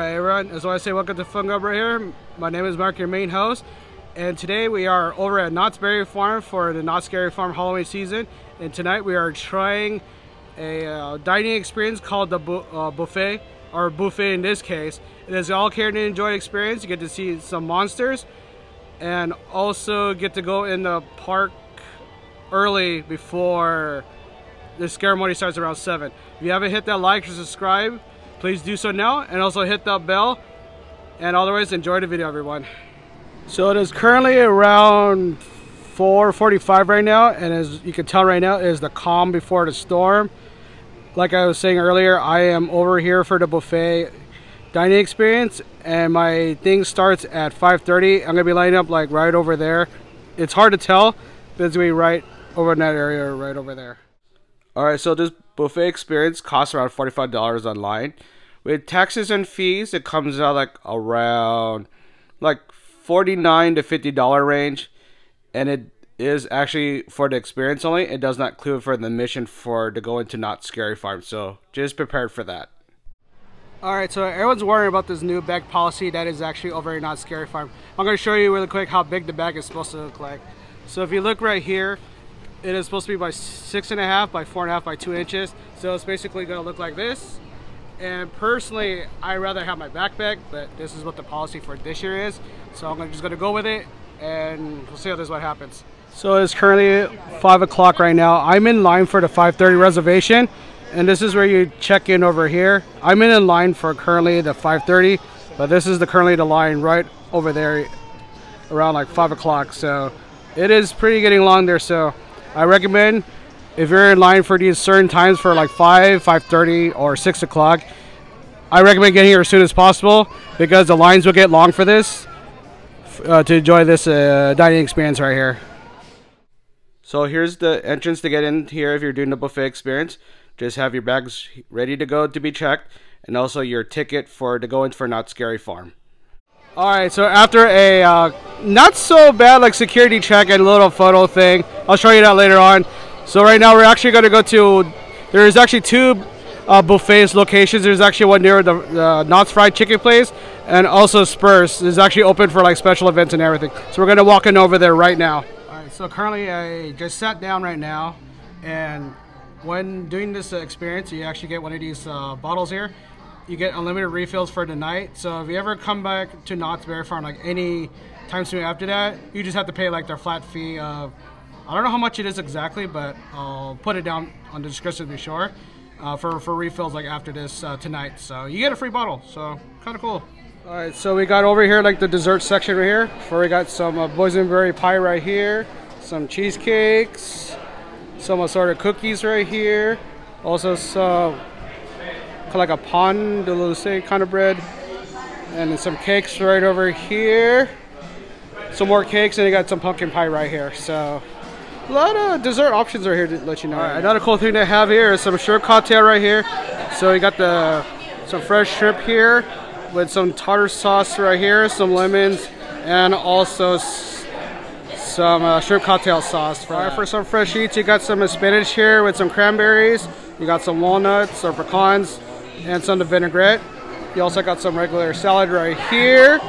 Alright everyone, as I say, welcome to Funngrub right here. My name is Mark, your main host. And today we are over at Knott's Berry Farm for the Knott's Berry Farm Halloween season. And tonight we are trying a dining experience called the Boo-Fet, or Boo-Fet in this case. It is all care and enjoy experience. You get to see some monsters and also get to go in the park early before the ceremony starts around 7. If you haven't hit that like or subscribe, please do so now, and also hit that bell. And otherwise, enjoy the video, everyone. So it is currently around 4:45 right now, and as you can tell right now, it is the calm before the storm. Like I was saying earlier, I am over here for the Boo-Fet dining experience, and my thing starts at 5:30. I'm gonna be lining up like right over there. It's hard to tell, but it's gonna be right over in that area, right over there. All right, so this Boo-Fet experience costs around $45 online. With taxes and fees, it comes out like around like $49 to $50 range, and it is actually for the experience only. It does not include for the mission to go into Knott's Berry Farm, so just prepared for that. All right, so everyone's worrying about this new bag policy that is actually over at Knott's Berry Farm. I'm going to show you really quick how big the bag is supposed to look like. So if you look right here, it is supposed to be by 6.5 by 4.5 by 2 inches. So it's basically going to look like this. And personally, I'd rather have my backpack, but this is what the policy for this year is. So I'm just going to go with it, and we'll see how what happens. So it's currently 5 o'clock right now. I'm in line for the 5:30 reservation, and this is where you check in over here. I'm in line for currently the 5:30, but this is currently the line right over there around like 5 o'clock. So it is pretty getting long there. So I recommend, if you're in line for these certain times for like 5:30 or 6 o'clock, I recommend getting here as soon as possible, because the lines will get long for this to enjoy this dining experience right here. So here's the entrance to get in here if you're doing the Boo-Fet experience. Just have your bags ready to go to be checked, and also your ticket to go in for Knott's Berry Farm. Alright, so after a not so bad like security check and a little photo thing, I'll show you that later on. So right now we're actually going to go to, there's actually two Boo-Fet locations. There's actually one near the Knott's Fried Chicken place, and also Spurs is actually open for like special events and everything. So we're going to walk in over there right now. Alright, so currently I just sat down right now, and when doing this experience, you actually get one of these bottles here. You get unlimited refills for the night. So if you ever come back to Knott's Berry Farm like any time soon after that, you just have to pay like their flat fee of, I don't know how much it is exactly, but I'll put it down on the description to be sure, for refills like after this tonight. So you get a free bottle, so kind of cool. All right, so we got over here like the dessert section right here. We got some boysenberry pie right here, some cheesecakes, some assorted cookies right here, also some like a pan de luce kind of bread, and then some cakes right over here, some more cakes, and you got some pumpkin pie right here. So a lot of dessert options are here to let you know. Right, another cool thing to have here is some shrimp cocktail right here. So you got some fresh shrimp here with some tartar sauce right here, some lemons, and also some shrimp cocktail sauce. For some fresh eats, you got some spinach here with some cranberries. You got some walnuts or pecans, and some of the vinaigrette. You also got some regular salad right here,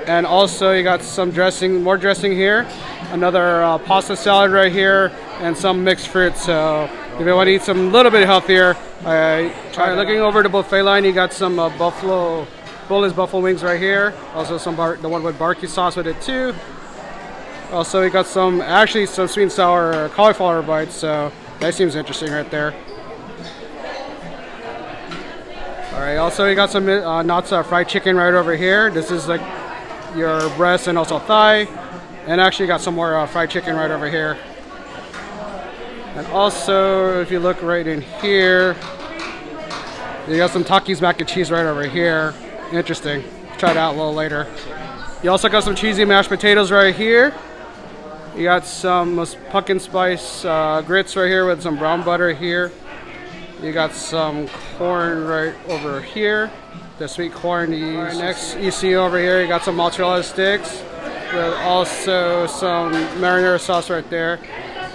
and also you got some dressing, more dressing here, another pasta salad right here, and some mixed fruits. So if you want to eat some little bit healthier, try looking over the buffet line. You got some boneless buffalo wings right here, also some the one with barbecue sauce with it too. Also we got some sweet and sour cauliflower bites, so that seems interesting right there. Alright, also you got some Knott's fried chicken right over here. This is like your breast and also thigh. And actually got some more fried chicken right over here. And also, if you look right in here, you got some Takis mac and cheese right over here. Interesting. Try it out a little later. You also got some cheesy mashed potatoes right here. You got some pumpkin spice grits right here with some brown butter here. You got some corn right over here, the sweet corn. Next, you see over here, you got some mozzarella sticks with also some marinara sauce right there.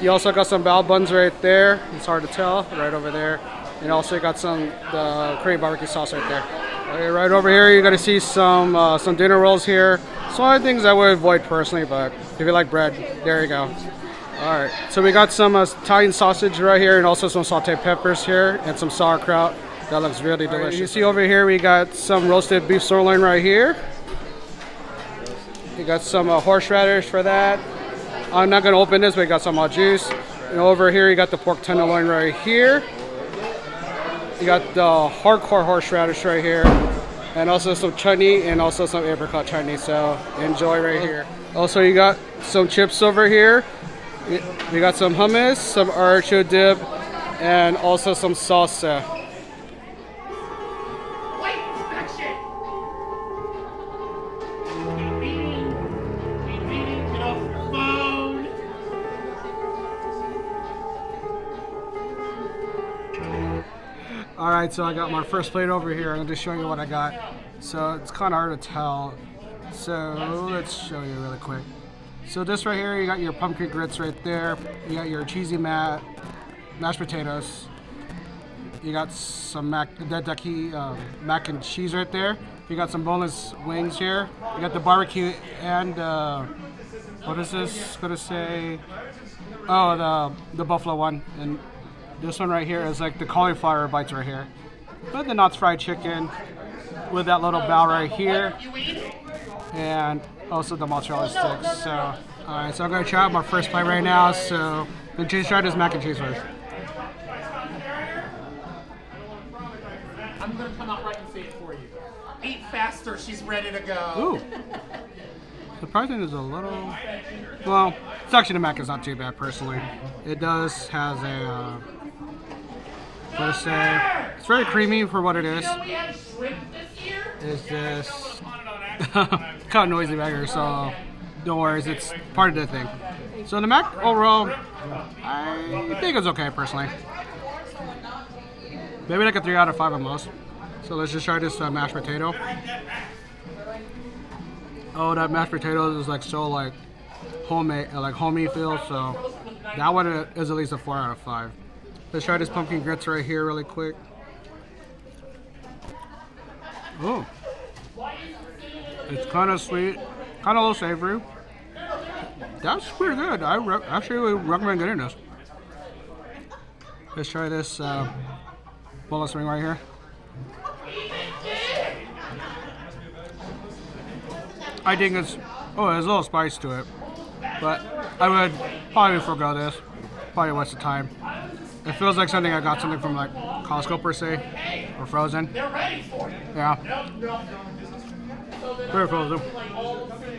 You also got some bao buns right there. It's hard to tell, right over there. And also you got the Korean barbecue sauce right there. Okay, right over here, you're gonna see some dinner rolls here. Some things I would avoid personally, but if you like bread, there you go. All right, so we got some Italian sausage right here, and also some sauteed peppers here, and some sauerkraut. That looks really delicious. Right, you see over here, we got some roasted beef sirloin right here. You got some horseradish for that. I'm not gonna open this, but we got some juice. And over here, you got the pork tenderloin right here. You got the hardcore horseradish right here, and also some chutney and also some apricot chutney. So enjoy right here. Also, you got some chips over here. We got some hummus, some artichoke dip, and also some salsa. Alright, so I got my first plate over here. I'm just showing you what I got. So it's kind of hard to tell. So let's show you really quick. So this right here, you got your pumpkin grits right there. You got your cheesy mashed potatoes. You got some mac and cheese right there. You got some boneless wings here. You got the barbecue and what is this gonna say? Oh, the buffalo one. And this one right here is like the cauliflower bites right here. But the Knott's fried chicken with that little bow right here. And also the mozzarella sticks. So, alright, so I'm gonna try out my first plate right now. So, let's just try this mac and cheese first. I'm gonna come out right and say it for you. Eat faster, she's ready to go. Ooh. Surprising is a little, well, it's actually the mac is not too bad personally. It does has a, what to say, it's very creamy for what it is. Is this, kind of noisy back here, so don't worry, it's part of the thing. So the mac overall, I think it's okay personally. Maybe like a 3 out of 5 at most. So let's just try this mashed potato. Oh, that mashed potatoes is like so like homemade, like homey feel. So that one is at least a 4 out of 5. Let's try this pumpkin grits right here really quick. Oh, it's kind of sweet, kind of a little savory. That's pretty good. I actually would recommend getting this. Let's try this boneless wing right here. I think it's, there's a little spice to it, but I would probably forego this. Probably waste of time. It feels like something I got something from like Costco per se, or Frozen. Yeah. Very Frozen.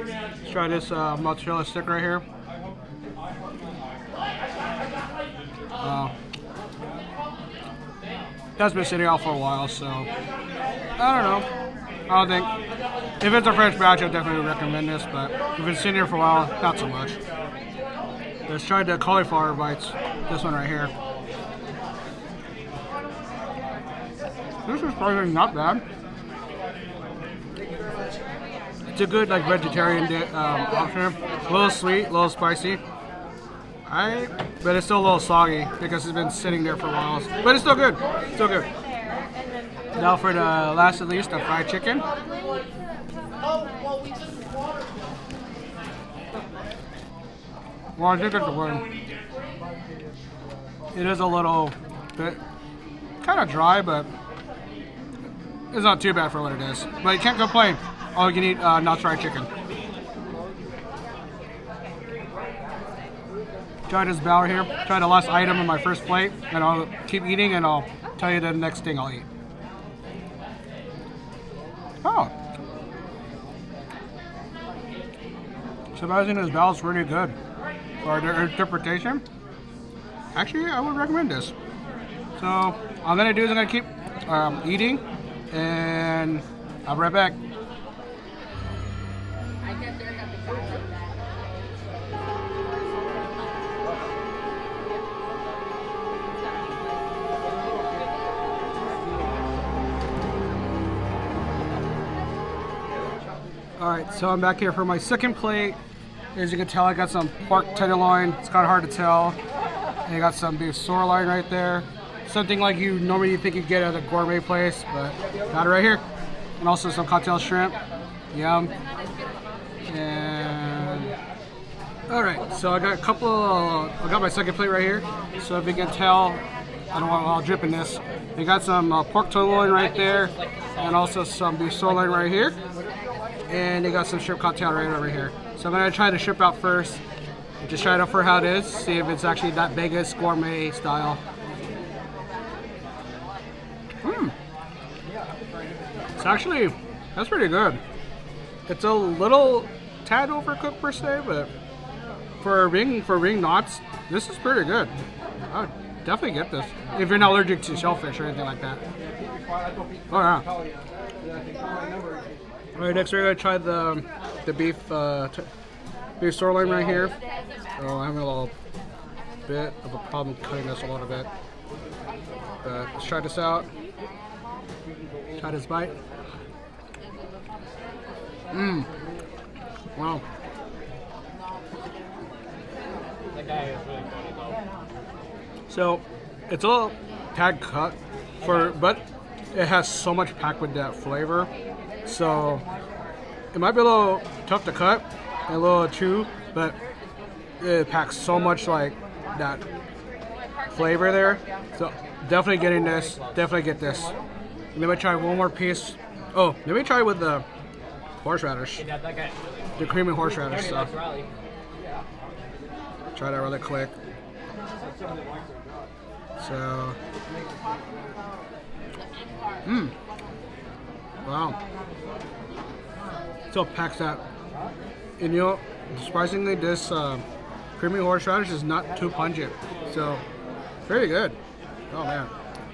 Let's try this mozzarella stick right here. That's been sitting out for a while, so I don't know. I don't think, if it's a fresh batch, I definitely recommend this, but if it's sitting here for a while, not so much. Let's try the cauliflower bites. This one right here. This is probably not bad. It's a good like vegetarian option. A little sweet, a little spicy. But it's still a little soggy because it's been sitting there for a while. But it's still good. Still good. Now for the last at least, the fried chicken. Well, I think it's the word. It is a little bit kind of dry, but it's not too bad for what it is. But you can't complain. All you can eat Knott's fried chicken. Try this bower here. Try the last item in my first plate, and I'll keep eating, and I'll tell you the next thing I'll eat. Oh. Surprisingly, this bowl is really good. For their interpretation, actually, I would recommend this. So, all I'm gonna do is I'm gonna keep eating, and I'll be right back. Alright, so I'm back here for my second plate. As you can tell, I got some pork tenderloin. It's kind of hard to tell. And I got some beef sirloin right there. Something like you normally think you'd get at a gourmet place, but got it right here. and also some cocktail shrimp. Yum. And all right, so I got I got my second plate right here. So if you can tell, I don't want I'll drip in this. They got some pork tenderloin right there, and also some beef sirloin right here, and they got some shrimp cocktail right over here. So I'm gonna try the shrimp out first. Just try it out for how it is. See if it's actually that Vegas gourmet style. It's actually, that's pretty good. It's a little tad overcooked per se, but for being Knott's, this is pretty good. I would definitely get this if you're not allergic to shellfish or anything like that. Oh yeah. All right, next we're gonna try the beef sirloin right here. Oh, I'm having a little bit of a problem cutting this a little bit, but let's try this out. Try this bite. Wow. So it's a little tad cut but it has so much packed with that flavor. So it might be a little tough to cut and a little chew, but it packs so much like that flavor there. So definitely getting this. Definitely get this. Let me try one more piece. Oh, let me try with the horseradish. The creamy horseradish stuff. Try that really quick. So, wow. So it packs that. And you know, surprisingly, this creamy horseradish is not too pungent. So, very good. Oh man.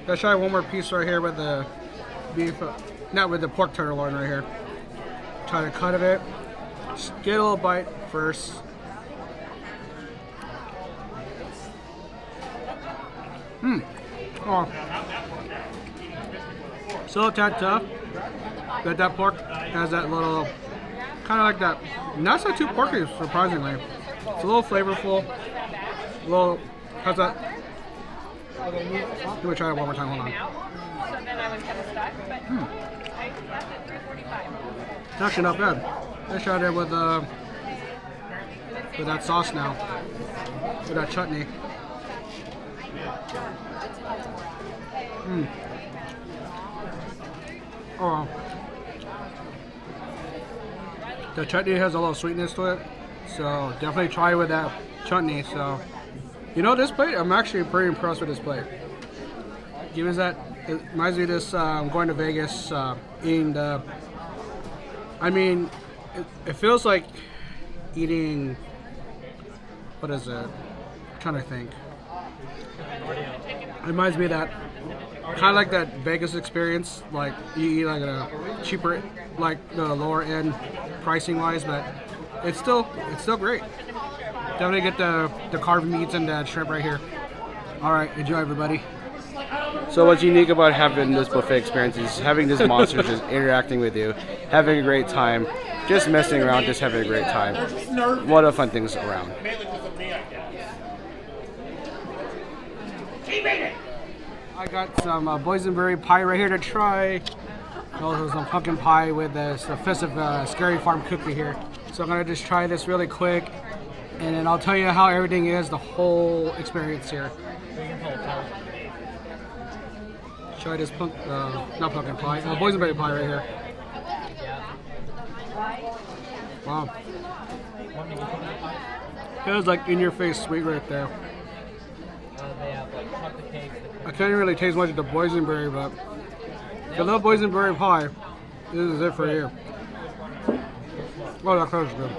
Let's try one more piece right here with the beef, not with the pork tenderloin right here. Try to cut of it. Just get a little bite first. Oh. So a tad tough, but that pork has that little, kind of like that, not so too porky, surprisingly. It's a little flavorful, a little, how's that? Let me try it one more time, hold on. It's actually not bad. Let's try it with that sauce now, with that chutney. Oh, the chutney has a little sweetness to it, so definitely try it with that chutney. So, you know, this plate, I'm actually pretty impressed with this plate. Given that, it reminds me of this, going to Vegas, eating the, I mean, it feels like eating, what is it? I'm trying to think. It reminds me of that, kind of like that Vegas experience, like you eat like a cheaper, like the lower end pricing wise, but it's still great. Definitely get the carved meats and the shrimp right here. All right, enjoy everybody. So what's unique about having this buffet experience is having these monsters just interacting with you, having a great time, just messing around, just having a great time. One of the fun things around. I got some boysenberry pie right here to try. Also some pumpkin pie with this festive Scary Farm cookie here. So I'm gonna just try this really quick, and then I'll tell you how everything is, the whole experience here. Try this not pumpkin pie, boysenberry pie right here. Wow. It was like in your face sweet right there. I can't really taste much of the boysenberry, but if you love boysenberry pie, this is it for you. Oh, that crust is good.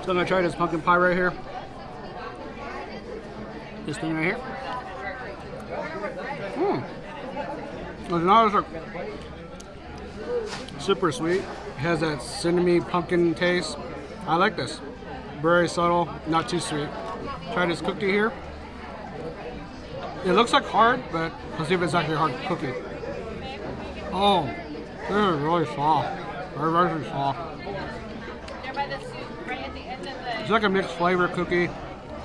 So I'm gonna try this pumpkin pie right here. This thing right here. It's not like super sweet. It has that cinnamon pumpkin taste. I like this. Very subtle, not too sweet. Try this cookie here. It looks like hard, but let's see if it's actually a hard cookie. Oh, this is really soft. Very soft. It's like a mixed flavor cookie.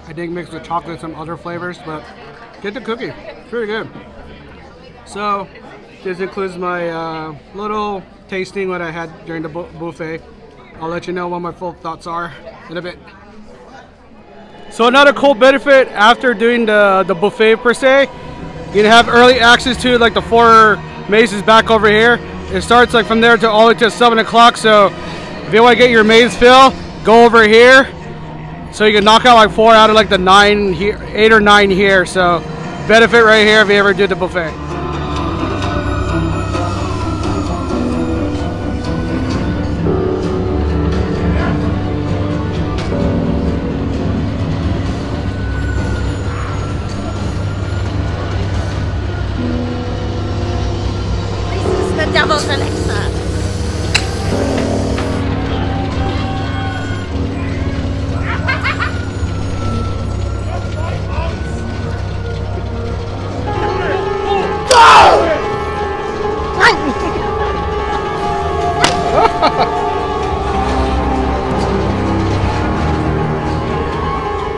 I think mixed with chocolate and some other flavors, but get the cookie. It's pretty good. So, This includes my little tasting what I had during the buffet. I'll let you know what my full thoughts are in a bit. So another cool benefit after doing the buffet per se, you can have early access to like the 4 mazes back over here. It starts like from there to all the way to 7 o'clock. So if you want to get your maze fill, go over here. So you can knock out like 4 out of like the 9 here, 8 or 9 here. So benefit right here if you ever do the buffet. Devil's elixir.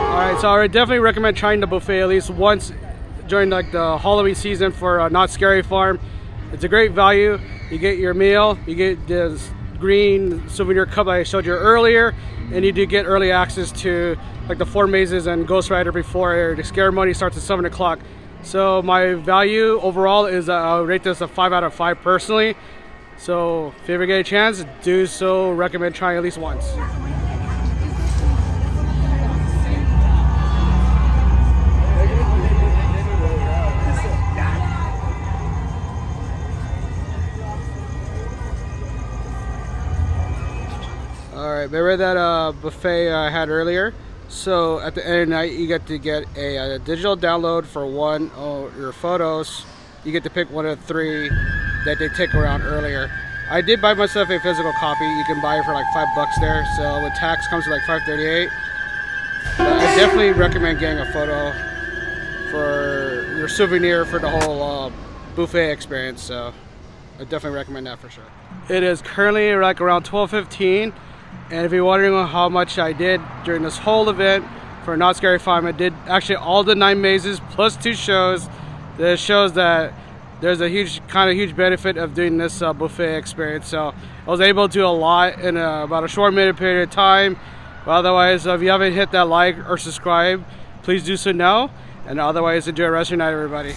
Alright, so I would definitely recommend trying the buffet at least once during like the Halloween season for Knott Scary Farm. It's a great value. You get your meal, you get this green souvenir cup I showed you earlier, and you do get early access to like the 4 mazes and Ghost Rider before the ceremony starts at 7 o'clock. So my value overall is I'll rate this a 5 out of 5 personally. So if you ever get a chance, do so. Recommend trying at least once. Alright, remember that buffet I had earlier? So at the end of the night, you get to get a digital download for one of your photos. You get to pick one of the 3 that they take around earlier. I did buy myself a physical copy. You can buy it for like $5 there. So with tax comes to like $5.38. But I definitely recommend getting a photo for your souvenir for the whole buffet experience. So I definitely recommend that for sure. It is currently like around 12:15. And if you're wondering how much I did during this whole event for Knott Scary Farm, I did actually all the 9 mazes plus 2 shows. That shows that there's a huge benefit of doing this buffet experience. So I was able to do a lot in about a short minute period of time. But otherwise, if you haven't hit that like or subscribe, please do so now. And otherwise, enjoy the rest of your night, everybody.